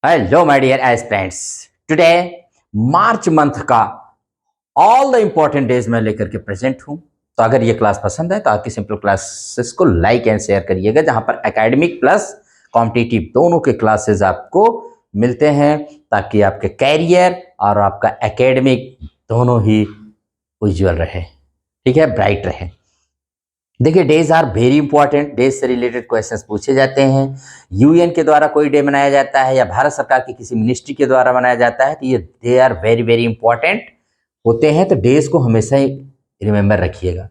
Hello my dear aspirants. Today March month का all the important days में लेकर के प्रेजेंट हूं। तो अगर ये क्लास पसंद है तो आपकी सिंपल क्लासेस को लाइक एंड शेयर करिएगा, जहां पर एकेडमिक प्लस कॉम्पिटिटिव दोनों के क्लासेस आपको मिलते हैं, ताकि आपके कैरियर और आपका एकेडमिक दोनों ही उज्जवल रहे, ठीक है, ब्राइट रहे। देखिए, days are very important. Days से रिलेटेड क्वेश्चंस पूछे जाते हैं। यूएन के द्वारा कोई डे मनाया जाता है या भारत सरकार की किसी मिनिस्ट्री के द्वारा मनाया जाता है, तो ये they are very very important होते हैं। तो डेज को हमेशा ही रिमेंबर रखिएगा।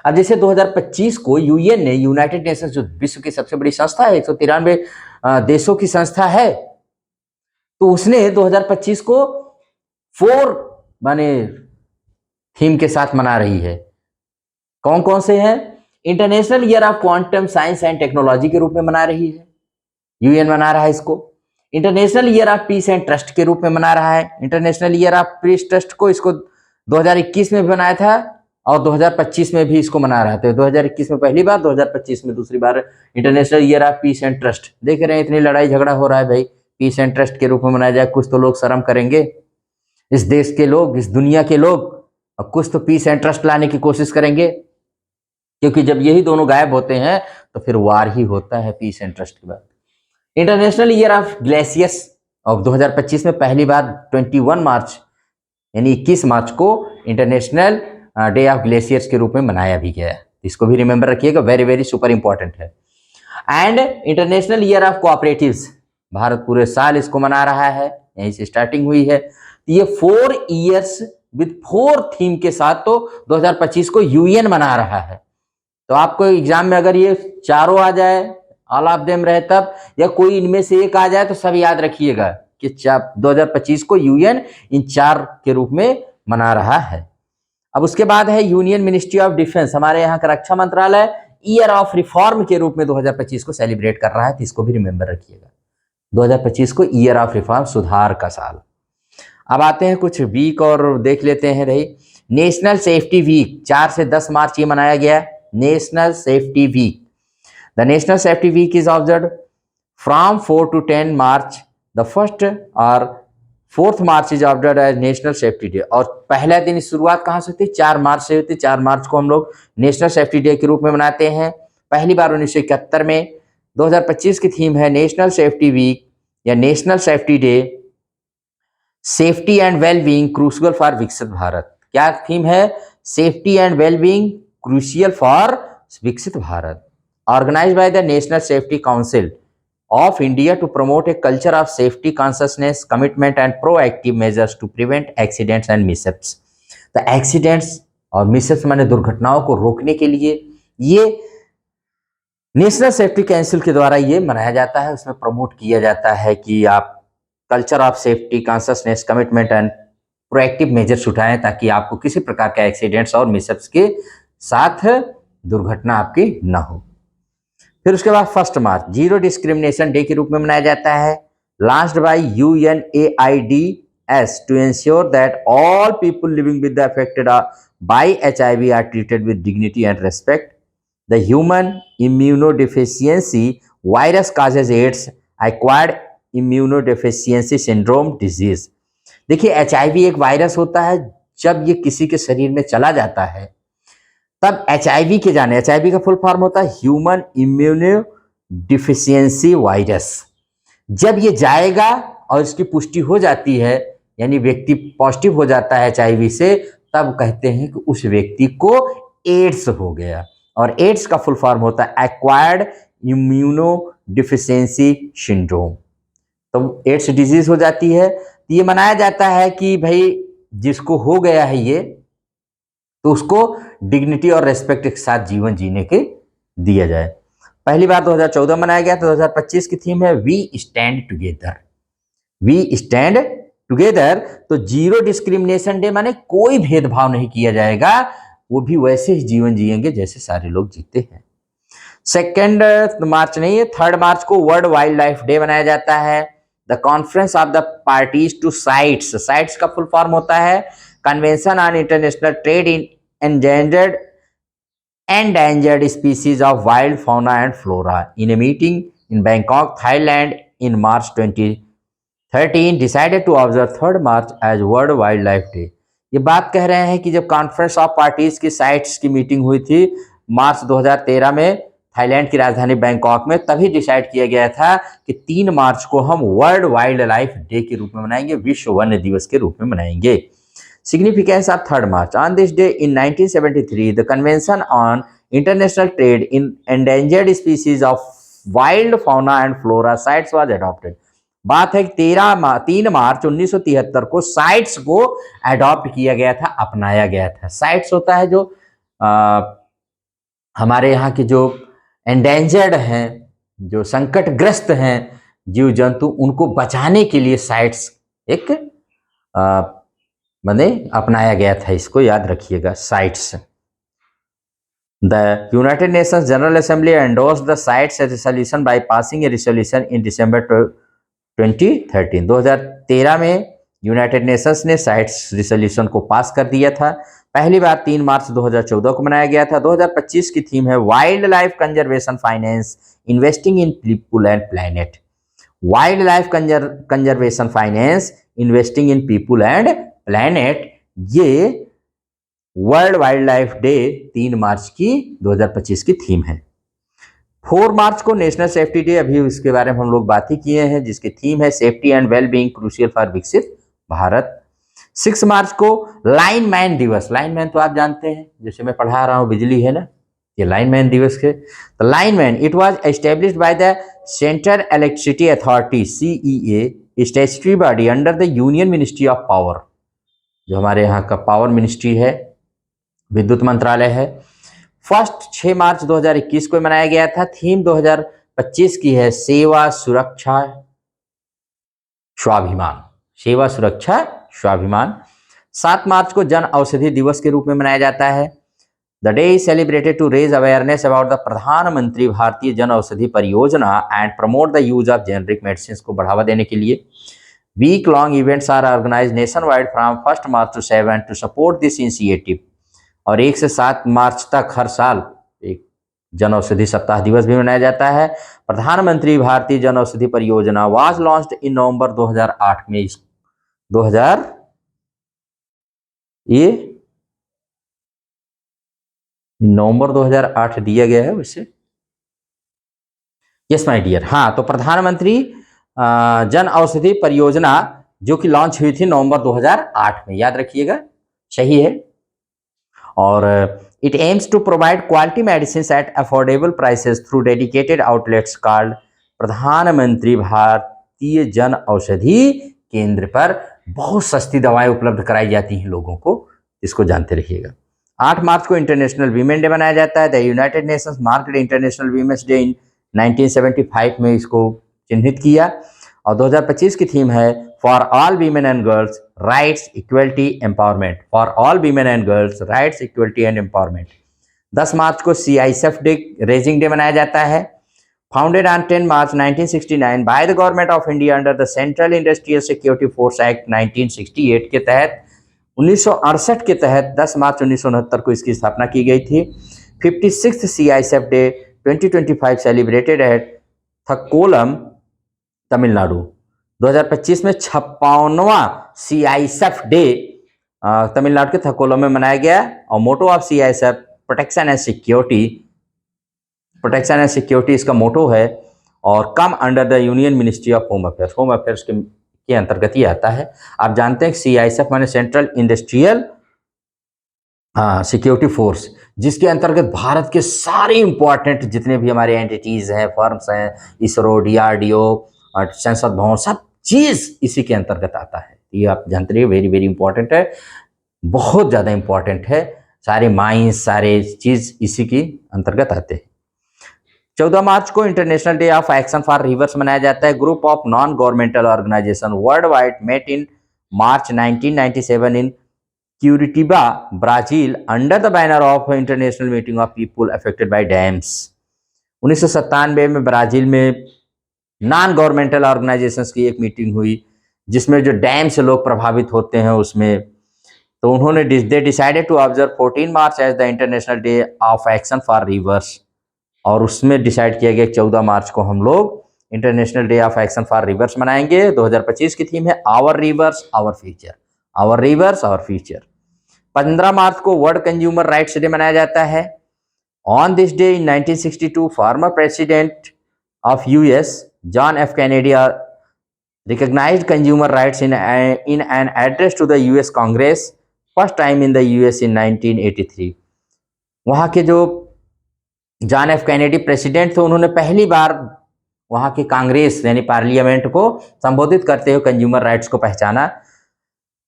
अब जैसे 2025 को यूएन ने, यूनाइटेड नेशंस जो विश्व की सबसे बड़ी संस्था है, 193 देशों की संस्था है, तो उसने 2025 को 4 माने थीम के साथ मना रही है। कौन कौन से हैं? International year of quantum science and technology के रूप में मना रही है, यूएन मना रहा है इसको। International year of peace and trust के रूप में मना रहा है। International year of piece trust को इसको 2021 में भी बनाया था और 2025 में भी इसको मना रहा था। 2021 में पहली बार, 2025 में दूसरी बार international year of peace and trust. देख रहे हैं इतनी लड़ाई झगड़ा हो रहा है भाई, पीस एंड ट्रस्ट के रूप में मनाया जाए। कुछ तो लोग शर्म करेंगे, इस देश के लोग, इस दुनिया के लोग, और कुछ तो पीस एंड ट्रस्ट लाने की कोशिश करेंगे, क्योंकि जब यही दोनों गायब होते हैं तो फिर वार ही होता है पीस एंड ट्रस्ट के बाद। International year of glaciers of 2025 में पहली बार 21 मार्च यानी 21 मार्च को इंटरनेशनल डे ऑफ ग्लेशियर्स के रूप में मनाया भी गया है। इसको भी रिमेंबर रखिएगा, वेरी वेरी सुपर इंपॉर्टेंट है। And international year of cooperatives, Bharat पूरे साल इसको मना रहा है, यहीं से स्टार्टिंग हुई है। तो ये 4 ईयर्स विद 4 थीम के साथ तो 2025 को यूएन मना रहा है। तो आपको एग्जाम में अगर ये चारों आ जाए, ऑल ऑफ देम रहे तब, या कोई इनमें से एक आ जाए, तो सब याद रखिएगा कि 2025 को यूएन इन 4 के रूप में मना रहा है। अब उसके बाद है यूनियन मिनिस्ट्री ऑफ डिफेंस, हमारे यहाँ का रक्षा मंत्रालय ईयर ऑफ रिफॉर्म के रूप में 2025 को सेलिब्रेट कर रहा है। तो इसको भी रिमेंबर रखिएगा, 2025 को ईयर ऑफ रिफॉर्म, सुधार का साल। अब आते हैं कुछ वीक और देख लेते हैं रही। नेशनल सेफ्टी वीक 4 से 10 मार्च ये मनाया गया। National safety week, the national safety week is observe from 4 to 10 March. The first और 4th March is observe as national safety day. और पहला दिन शुरुआत कहाँ से होती है? 4 मार्च से होती है। 4 मार्च को हम लोग नेशनल सेफ्टी डे के रूप में मनाते हैं, पहली बार 1971 में। 2025 की थीम है नेशनल सेफ्टी वीक या national safety day, safety and wellbeing crucial for Viksit Bharat. क्या थीम है? Safety and wellbeing crucial for Viksit Bharat. Organised by the national safety council of India to promote a culture of safety consciousness, commitment and proactive measures to prevent accidents and mishaps। तो accidents और mishaps माने दुर्घटनाओं को रोकने के लिए ये national safety council के द्वारा ये मनाया जाता है। उसमें प्रमोट किया जाता है कि आप culture of safety consciousness, commitment and proactive measures उठाएं, ताकि आपको किसी प्रकार के एक्सीडेंट्स और मिसहैप्स के साथ दुर्घटना आपकी ना हो। फिर उसके बाद 1 मार्च जीरो डिस्क्रिमिनेशन डे के रूप में मनाया जाता है, launched by UNAIDS to ensure that all people living with the affected by HIV are treated with dignity and respect. The human immunodeficiency virus causes AIDS, acquired immunodeficiency syndrome disease. देखिए, HIV एक virus होता है, जब ये किसी के शरीर में चला जाता है तब HIV के जाने, HIV का फुल फॉर्म होता है ह्यूमन इम्यूनो डिफिशियंसी वायरस। जब ये जाएगा और इसकी पुष्टि हो जाती है, यानी व्यक्ति पॉजिटिव हो जाता है HIV से, तब कहते हैं कि उस व्यक्ति को एड्स हो गया। और एड्स का फुल फॉर्म होता है एक्वायर्ड इम्यूनो डिफिशियंसी सिंड्रोम। तो एड्स डिजीज हो जाती है। तो ये मनाया जाता है कि भाई जिसको हो गया है ये, तो उसको डिग्निटी और रेस्पेक्ट के साथ जीवन जीने के दिया जाए। पहली बार 2014 मनाया गया। तो 2025 की थीम है we stand together. We stand together, तो जीरो डिस्क्रिमिनेशन डे माने कोई भेदभाव नहीं किया जाएगा, वो भी वैसे ही जीवन जिएंगे जैसे सारे लोग जीते हैं। 2 मार्च नहीं है, 3 मार्च को वर्ल्ड वाइल्ड लाइफ डे मनाया जाता है। The conference of the parties to CITES, CITES का फुल फॉर्म होता है convention on international trade in endangered species of wild fauna and flora in a meeting in Bangkok, Thailand in March 2022। 13 decided to observe 3 March as world wildlife day. ये बात कह रहे हैं कि जब conference of parties की CITES की meeting हुई थी मार्च 2013 में थाईलैंड की राजधानी बैंकॉक में, तभी डिसाइड किया गया था कि 3 मार्च को हम वर्ल्ड वाइल्ड लाइफ डे के रूप में मनाएंगे, विश्व वन्य दिवस के रूप में मनाएंगे। Significance of 3rd March. On this day in 1973, the Convention on International Trade in Endangered Species of Wild Fauna and Flora CITES was adopted. बात है कि 3 मार्च 1973 को साइट्स को अडॉप्ट किया गया था, अपनाया गया था। साइट्स होता है जो हमारे यहाँ के जो एंडेंजर्ड हैं, जो संकटग्रस्त हैं जीव जंतु, उनको बचाने के लिए साइट्स एक मैंने अपनाया गया था। इसको याद रखिएगा, CITES. The United Nations General Assembly endorse the CITES resolution by passing a resolution in December 2013। 2013 में यूनाइटेड नेशंस ने साइट्स रेजोल्यूशन को पास कर दिया था। पहली बार 3 मार्च 2014 को मनाया गया था। 2025 की थीम है wild life conservation finance investing in people and planet. Wild life conservation finance investing in people and planet, ये वर्ल्ड वाइल्ड लाइफ डे 3 मार्च की 2025 की थीम है। 4 मार्च को नेशनल सेफ्टी डे, अभी इसके बारे में हम लोग बात ही किए हैं, जिसकी थीम है safety and well being crucial for Viksit Bharat. 6 मार्च को लाइनमैन दिवस। लाइनमैन तो आप जानते हैं, जैसे मैं पढ़ा रहा हूँ बिजली है ना, ये लाइनमैन दिवस है। तो lineman it was established by the central electricity authority CEA, statutory body under the union ministry of power, जो हमारे यहाँ का पावर मिनिस्ट्री है, विद्युत मंत्रालय है। फर्स्ट 6 मार्च 2021 को मनाया गया था। थीम 2025 की है सेवा सुरक्षा स्वाभिमान। सेवा सुरक्षा स्वाभिमान। 7 मार्च को जन औषधि दिवस के रूप में मनाया जाता है। The day is celebrated to raise awareness about the Pradhanmantri Bharatiya Jan Aushadhi Pariyojana and promote the use of generic medicine को बढ़ावा देने के लिए। Week long events are organised nationwide from 1 March to 7 to support this initiative. और 1 से 7 मार्च तक हर साल एक जन औषधि सप्ताह दिवस भी मनाया जाता है। प्रधानमंत्री भारतीय जन औषधि परियोजना वाज लॉन्च्ड इन नवंबर 2008 में। 2000 ये नवंबर 2008 दिया गया है वैसे। यस माय डियर, हाँ, तो प्रधानमंत्री जन औषधि परियोजना जो कि लॉन्च हुई थी नवंबर 2008 में, याद रखिएगा, सही है। और it aims to provide quality medicine at affordable prices through dedicated outlets called Pradhanmantri Bharatiya Jan औषधि केंद्र पर बहुत सस्ती दवाएं उपलब्ध कराई जाती हैं लोगों को, इसको जानते रहिएगा। 8 मार्च को इंटरनेशनल वीमेन डे मनाया जाता है। The United Nations marked international women's day in 1975 में इसको चिन्हित किया। और 2025 की थीम है for all women and girls rights equality empowerment. For all women and girls rights equality and empowerment. 10 मार्च को CISF डे रेजिंग डे मनाया जाता है। Founded on 10 March 1969 by the government of India under the central industrial security force act 1968 के तहत 1968 के तहत 10 मार्च 1969 को इसकी स्थापना की गई थी। 56th CISF day 2025 celebrated at Thakkolam, Tamil Nadu. 2025 में 56वां CISF डे तमिलनाडु के थकोलम में मनाया गया। और motto of CISF protection and security, protection and security इसका मोटो है। और come under the union ministry of home affairs, home affairs के अंतर्गत ही आता है। आप जानते हैं CISF माने सेंट्रल इंडस्ट्रियल सिक्योरिटी फोर्स, जिसके अंतर्गत भारत के सारे इंपॉर्टेंट जितने भी हमारे एंटिटीज हैं, फर्म्स हैं, इसरो, DRDO और संसद भवन, सब चीज इसी के अंतर्गत आता है। ये आप जानते रहिए, वेरी वेरी इंपॉर्टेंट है, बहुत ज़्यादा इंपॉर्टेंट है। सारे माइंस, सारे चीज इसी के अंतर्गत आते हैं। 14 मार्च को international day of action for rivers मनाया जाता है। Group of non governmental organisation worldwide met in March 1997 in Curitiba, Brazil under the banner of international meeting of people affected by dams. 1997 में Brazil में non governmental organisations की एक meeting हुई, जिसमें जो डैम से लोग प्रभावित होते हैं उसमें, तो उन्होंने they decided to observe 14 March as the international day of action for rivers. और उसमें डिसाइड किया गया 14 मार्च को हम लोग international day of action for rivers मनाएंगे। 2025 की थीम है our rivers our future, our rivers our future. 15 March को वर्ल्ड कंज्यूमर राइट्स डे मनाया जाता है। On this day in 1962 former president of US John F Kennedy recognized consumer rights in an address to the US Congress, first time in the US in 1983। वहाँ के जो John F Kennedy president थे, उन्होंने पहली बार वहाँ के कांग्रेस यानी parliament को संबोधित करते हुए कंज्यूमर राइट्स को पहचाना।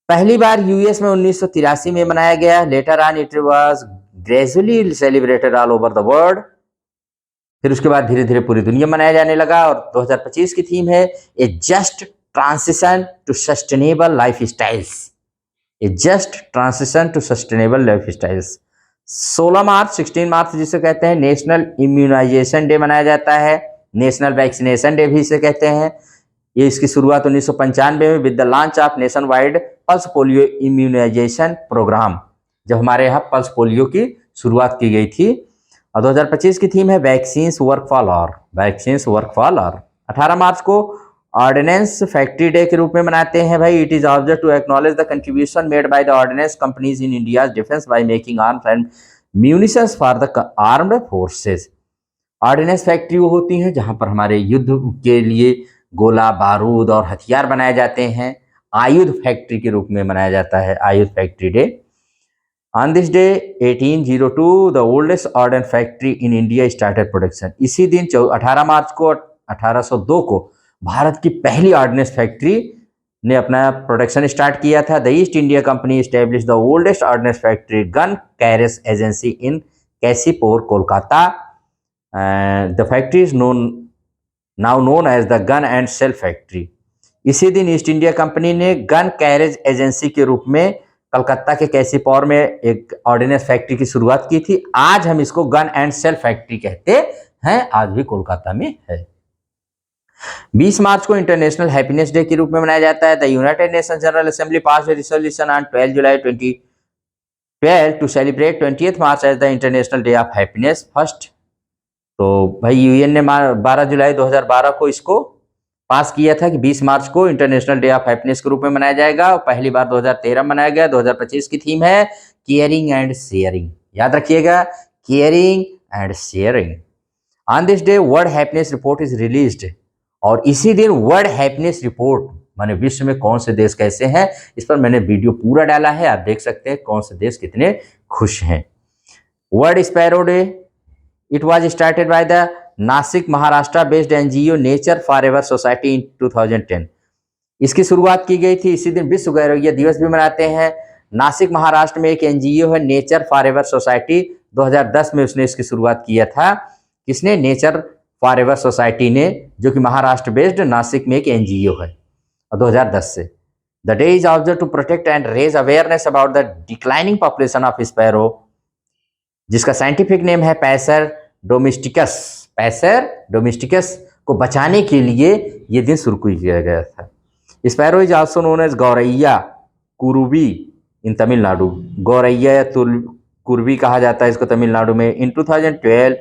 पहली बार यूएस में 1983 में मनाया गया। Later on it was gradually celebrated all over the world. फिर उसके बाद धीरे धीरे पूरी दुनिया मनाया जाने लगा। और 2025 की थीम है a just transition to sustainable life styles, a just transition to sustainable life styles. 16 मार्च जिसे कहते हैं नेशनल इम्यूनाइजेशन डे मनाया जाता है। नेशनल वैक्सीनेशन डे भी इसे कहते हैं। ये इसकी शुरुआत 1995 में with the launch of nationwide pulse polio immunisation programme, जब हमारे यहाँ पल्स पोलियो की शुरुआत की गई थी। और 2025 की थीम है vaccines work for all, vaccines work for all. 18 मार्च को ऑर्डिनेंस फैक्ट्री डे के रूप में मनाते हैं भाई। It is observe to acknowledge the contribution made by the ordnance companies in India defence by making arms and munitions for the armed forces. Ordnance factory वो होती हैं जहां पर हमारे युद्ध के लिए गोला बारूद और हथियार बनाए जाते हैं। आयुध फैक्ट्री के रूप में मनाया जाता है आयुध factory day. On this day 1802 the oldest ordnance factory in India started production. इसी दिन 18 मार्च को 1802 को भारत की पहली ऑर्डिनेंस फैक्ट्री ने अपना प्रोडक्शन स्टार्ट किया था। The East India Company establish the oldest ordnance factory gun carriage agency in Cossipore Kolkata. The factory is now known as the gun and shell factory. इसी दिन ईस्ट इंडिया कंपनी ने gun carriage agency के रूप में कलकत्ता के कैसीपुर में एक ऑर्डिनेंस फैक्ट्री की शुरुआत की थी। आज हम इसको गन एंड सेल फैक्ट्री कहते हैं, आज भी कोलकाता में है। 20 मार्च को इंटरनेशनल हैप्पीनेस डे के रूप में मनाया जाता है। The United Nations General Assembly passed a resolution on 12 July 2012 to celebrate 20th March as the international day of happiness first. तो भाई यूएन ने 12 जुलाई 2012 को इसको पास किया था कि 20 मार्च को इंटरनेशनल डे ऑफ हैप्पीनेस के रूप में मनाया जाएगा। पहली बार 2013 में मनाया गया। 2025 की थीम है केयरिंग एंड शेयरिंग। याद रखिएगा, caring and sharing. On this day world happiness report is released. और इसी दिन वर्ल्ड हैप्पीनेस रिपोर्ट माने विश्व में कौन से देश कैसे हैं, इस पर मैंने वीडियो पूरा डाला है, आप देख सकते हैं कौन से देश कितने खुश हैं। World sparrow day it was started by the Nashik Maharashtra based NGO nature forever society in 2010। इसकी शुरुआत की गई थी। इसी दिन विश्व गौरैया दिवस भी मनाते हैं। नासिक महाराष्ट्र में एक एनजीओ है नेचर फॉरएवर सोसाइटी। 2010 में उसने इसकी शुरुआत किया था। किसने? नेचर फॉरएवर सोसाइटी ने, जो कि महाराष्ट्र बेस्ड नासिक में एक एनजीओ है। और 2010 से the day is observe to protect and raise awareness about the declining population of sparrow, जिसका साइंटिफिक नेम है पैसर डोमेस्टिकस। पैसर डोमेस्टिकस को बचाने के लिए यह दिन शुरू किया गया था। Sparrow is also known as गौरैया कुरुवी इन तमिलनाडु। गौरैया या कुर्वी कहा जाता है इसको तमिलनाडु में। इन 2012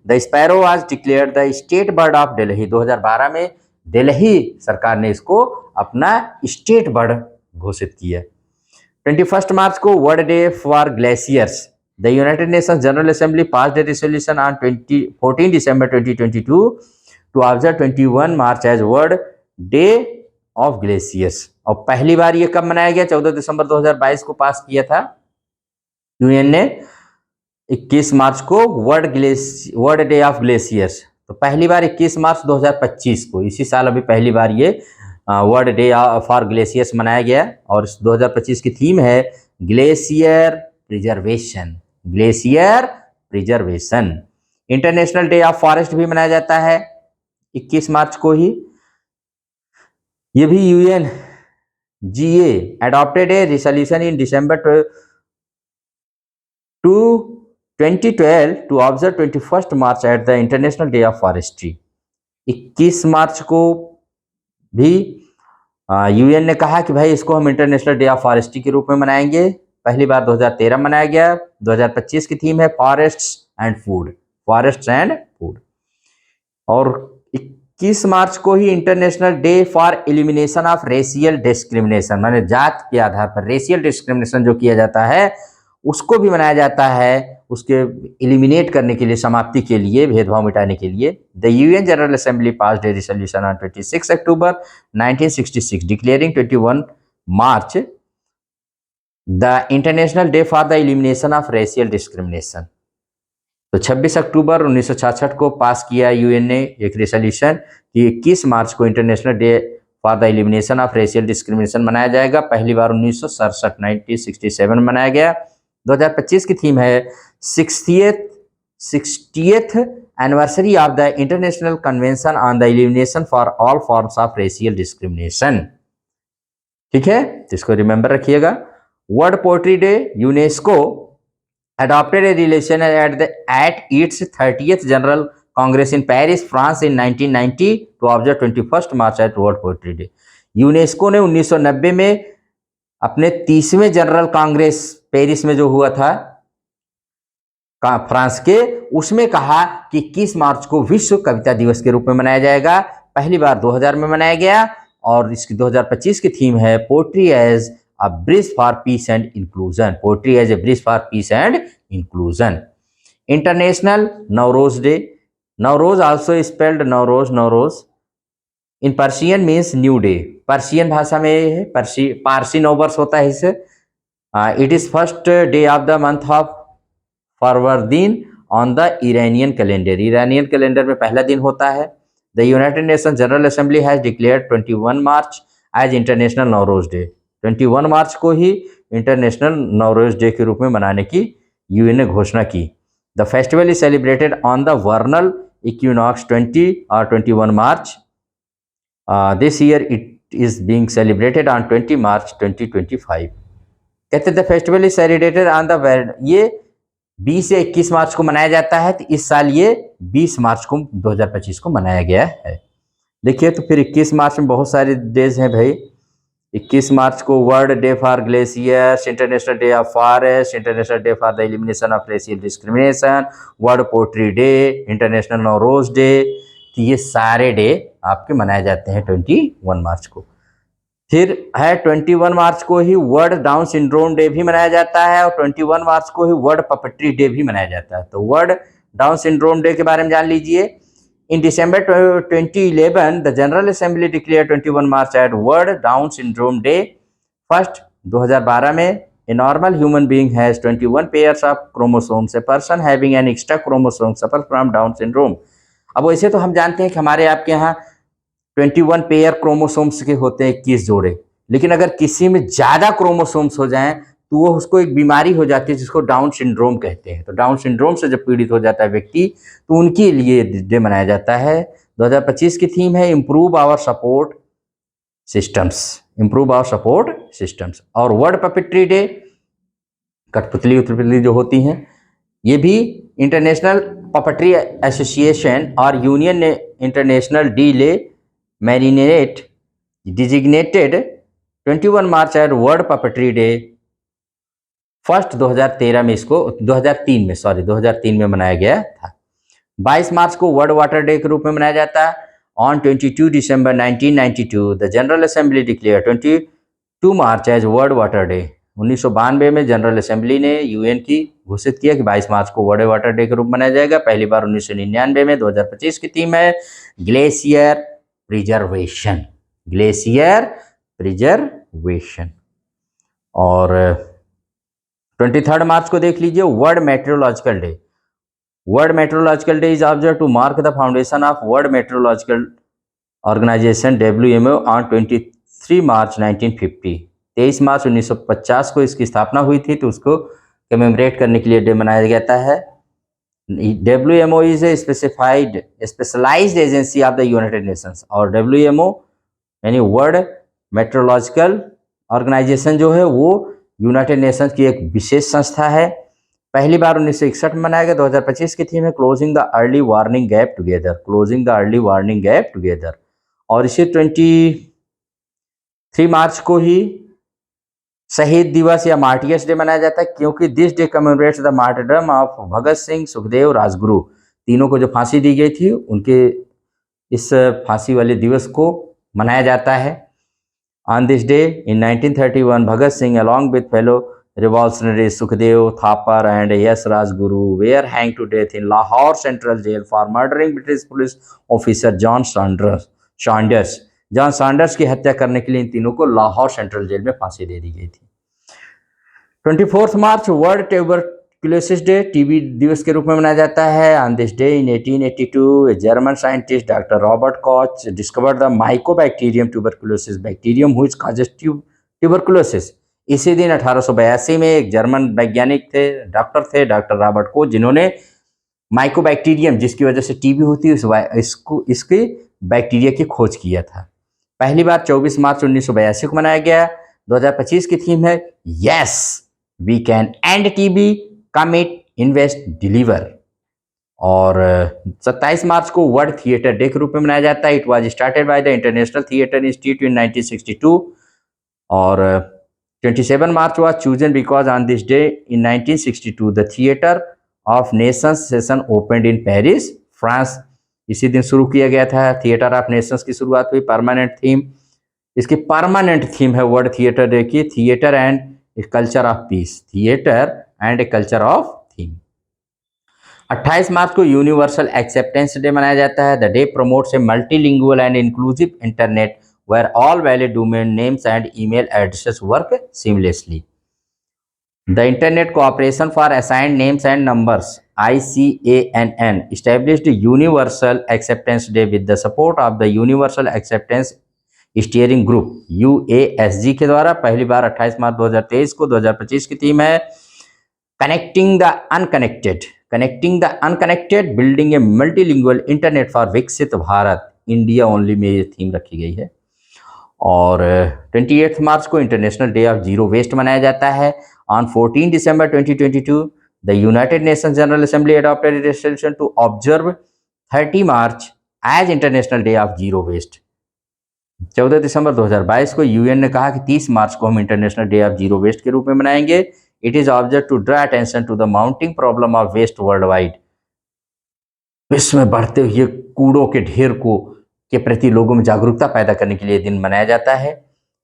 the sparrow was declared the state bird of Delhi. 2012 में दिल्ली सरकार ने इसको अपना स्टेट बर्ड घोषित किया। 21 मार्च को world day for glaciers. The United Nations General Assembly passed a resolution on 14 December 2022 to observe 21 March as World Day of Glaciers। और पहली बार ये कब मनाया गया? 14 दिसंबर 2022 को पास किया था यूएन ने। 21 मार्च को वर्ल्ड डे ऑफ ग्लेशियर्स। तो पहली बार 21 मार्च 2025 को, इसी साल अभी पहली बार ये वर्ल्ड डे फॉर ग्लेशियर्स मनाया गया। और 2025 की थीम है glacier preservation, glacier preservation. International day of forest भी मनाया जाता है 21 मार्च को ही। ये भी UN GA adopted a resolution in December 2012 to observe 21 March at the international day of forestry. 21 मार्च को भी यूएन ने कहा कि भाई इसको हम इंटरनेशनल डे ऑफ फॉरेस्ट्री के रूप में मनाएंगे। पहली बार 2013 मनाया गया। 2025 की थीम है forests and food, forests and food. और 21 मार्च को ही international day for elimination of racial discrimination, माने जात के आधार पर रेशियल डिस्क्रिमिनेशन जो किया जाता है उसको भी मनाया जाता है, उसके एलिमिनेट करने के लिए, समाप्ति के लिए, भेदभाव मिटाने के लिए। The UN general Assembly passed a resolution on 26 October 1966 declaring 21 March the international day for the elimination of racial discrimination. तो 26 अक्टूबर 1966 को पास किया यूएन ने एक रेजोल्यूशन कि 21 मार्च को international day for the elimination of racial discrimination मनाया जाएगा। पहली बार 1967 1967 में मनाया गया। 2025 की थीम है 60th anniversary of the international convention on the elimination for all forms of racial discrimination. ठीक है, इसको रिमेंबर रखिएगा। World poetry day, UNESCO adopted a resolution at its 30th General Congress in Paris, France in 1990 to observe 21st March as World Poetry Day। UNESCO ने 1990 में अपने 30वें general Congress Paris में जो हुआ था फ्रांस के, उसमें कहा कि 21 मार्च को विश्व कविता दिवस के रूप में मनाया जाएगा। पहली बार 2000 में मनाया गया और इसकी 2025 की थीम है poetry as a bridge for peace and inclusion। Poetry as a bridge for peace and inclusion। International Nowruz Day। Nowruz also spelled Nowroz in Persian means new day। Persian भाषा में है, पारसी नववर्ष होता है इसे। It is first day of the month of फरवरदीन on the Iranian calendar। Iranian calendar में पहला दिन होता है। The United Nations General Assembly has declared 21 March as International Nowruz Day। 21 मार्च को ही इंटरनेशनल नवरोज डे के रूप में मनाने की यूएन ने घोषणा की। The festival is celebrated on the vernal equinox 20 और 21 मार्च। This year it is being celebrated on 20 March 2025। कहते the festival is celebrated on the, ये 20 से 21 मार्च को मनाया जाता है, तो इस साल ये 20 मार्च को 2025 को मनाया गया है। देखिए, तो फिर 21 मार्च में बहुत सारे डेज हैं भाई। 21 मार्च को world day for glaciers, international day of forest, international day for the elimination of racial discrimination, world poetry day, international Navroz day. तो ये सारे डे आपके मनाए जाते हैं 21 मार्च को। फिर है 21 मार्च को ही वर्ल्ड डाउन सिंड्रोम डे भी मनाया जाता है और 21 मार्च को ही वर्ल्ड पपेट्री डे भी मनाया जाता है। तो वर्ल्ड डाउन सिंड्रोम डे के बारे में जान लीजिए। In December 2011, the General Assembly declared 21 March as World Down Syndrome Day। First, 2012 में a normal human being has 21 pairs of chromosomes। A person having an extra chromosome suffers from Down syndrome। अब वैसे तो हम जानते हैं कि हमारे आपके यहाँ 21 पेयर क्रोमोसोम्स के होते हैं, 21 जोड़े, लेकिन अगर किसी में ज़्यादा क्रोमोसोम्स हो जाएं तो वो उसको एक बीमारी हो जाती है जिसको डाउन सिंड्रोम कहते हैं। तो डाउन सिंड्रोम से जब पीड़ित हो जाता है व्यक्ति, तो उनके लिए डे मनाया जाता है। 2025 की थीम है improve our support systems, improve our support systems. और वर्ल्ड पपेट्री डे, कठपुतली उतपुतली जो होती हैं, ये भी इंटरनेशनल पपेट्री एसोसिएशन और यूनियन ने international de la marionette designated 21 March at world puppetry day. First 2013 में इसको 2003 में मनाया गया था। 22 मार्च को वर्ल्ड वाटर डे के रूप में मनाया जाता है। On 22 December 1992 the General Assembly declare 22 March as world water day. 1992 में जनरल असेंबली ने यूएन की घोषित किया कि 22 मार्च को वर्ल्ड वाटर डे के रूप में मनाया जाएगा। पहली बार 1999 में। 2025 की थीम है ग्लेशियर प्रिजर्वेशन, ग्लेशियर प्रिजर्वेशन। और 23 मार्च को देख लीजिए world meteorological day. World meteorological day is observe to mark the foundation of world meteorological organisation WMO on 23 March 1950। 23 March 1950 को इसकी स्थापना हुई थी, तो उसको कमेमोरेट करने के लिए डे मनाया जाता है। WMO is a specialised agency of the United Nations. और WMO यानी वर्ल्ड मेट्रोलॉजिकल ऑर्गेनाइजेशन जो है वो यूनाइटेड नेशंस की एक विशेष संस्था है। पहली बार 1961 में मनाया गया। 2025 की थीम है closing the early warning gap together, closing the early warning gap together. और इसे 23 मार्च को ही शहीद दिवस या मार्टियर्स डे मनाया जाता है, क्योंकि this day commemorates the martyrdom of Bhagat Singh, Sukhdev, Rajguru, तीनों को जो फांसी दी गई थी उनके इस फांसी वाले दिवस को मनाया जाता है। On this day in 1931 Bhagat Singh along with fellow revolutionaries Sukhdev Thapar and Yash Rajguru were hanged to death in Lahore Central Jail for murdering British police officer John Saunders। John Sanders की हत्या करने के लिए इन तीनों को लाहौर सेंट्रल जेल में फांसी दे दी गई थी। 24 मार्च वर्ल्ड ट्यूबरक्लोसिस डे टीबी दिवस के रूप में मनाया जाता है। On this day in 1882 German scientist doctor Robert Koch discovered the Mycobacterium tuberculosis bacterium which causes tuberculosis. इसी दिन 1882 में एक जर्मन वैज्ञानिक थे, डॉक्टर रॉबर्ट कोच, जिन्होंने माइकोबैक्टीरियम जिसकी वजह से टीबी होती है इसकी बैक्टीरिया की खोज किया था। पहली बार 24 मार्च 1982 को मनाया गया। 2025 की थीम है yes we can end TB, commit, invest, deliver. और 27 मार्च को वर्ल्ड थिएटर डे के रूप में मनाया जाता है। It was started by the international theatre institute इन 1962 और 27 मार्च was chosen because on this day in 1962 the Theatre of Nations session opened in Paris, France। इसी दिन शुरू किया गया था। थिएटर ऑफ नेशंस की शुरुआत हुई। परमानेंट थीम, इसकी परमानेंट थीम है वर्ल्ड थिएटर डे की, theatre and a culture of peace, theatre and a culture of theme. 28 March को यूनिवर्सल एक्सेप्टेंस डे मनाया जाता है। The day promotes A multilingual and inclusive internet where all valid domain names and email addresses work seamlessly. The Internet Corporation for Assigned Names and Numbers ICANN established Universal Acceptance Day with the support of the Universal Acceptance Steering Group UASG के द्वारा। पहली बार 28 मार्च 2023 को। 2025 की theme है connecting the unconnected building A multilingual internet for Viksit Bharat, India only में ये theme रखी गई है। और 28 मार्च को international day of zero waste मनाया जाता है। On 14 December 2022 the United Nations General Assembly adopted a resolution to observe 30 March as international day of zero waste. 14 December 2022 को यूएन ने कहा कि 30 मार्च को हम international day of zero waste के रूप में मनाएंगे। It is observe to draw attention to the mounting problem of waste worldwide. विश्व में बढ़ते हुए कूड़ों के ढेर के प्रति लोगों में जागरूकता पैदा करने के लिए दिन मनाया जाता है।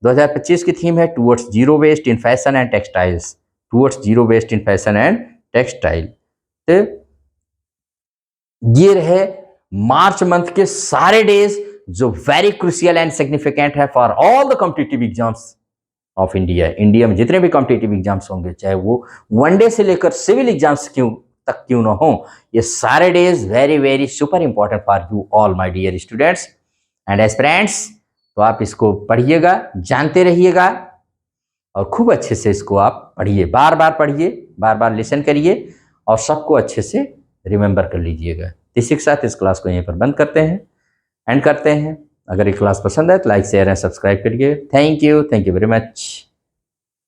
2025 की थीम है towards zero waste in fashion and textiles, towards zero waste in fashion and textile. तो ये रहे मार्च मंथ के सारे डेज जो वेरी क्रूशियल एंड सिग्निफिकेंट है for all the competitive exams of India. India में जितने भी कॉम्पिटिटिव एग्जाम्स होंगे, चाहे वो वनडे से लेकर सिविल एग्जाम्स क्यों ना हो, ये सारे days very very super important for you all my dear students and aspirants. तो आप इसको पढ़िएगा, जानते रहिएगा और खूब अच्छे से इसको आप पढ़िए, बार बार पढ़िए, बार बार लिसन करिए और सबको अच्छे से रिमेंबर कर लीजिएगा। इसी के साथ इस क्लास को यहीं पर बंद करते हैं, एंड करते हैं। अगर ये क्लास पसंद है तो लाइक शेयर एंड सब्सक्राइब करिए। Thank you very much.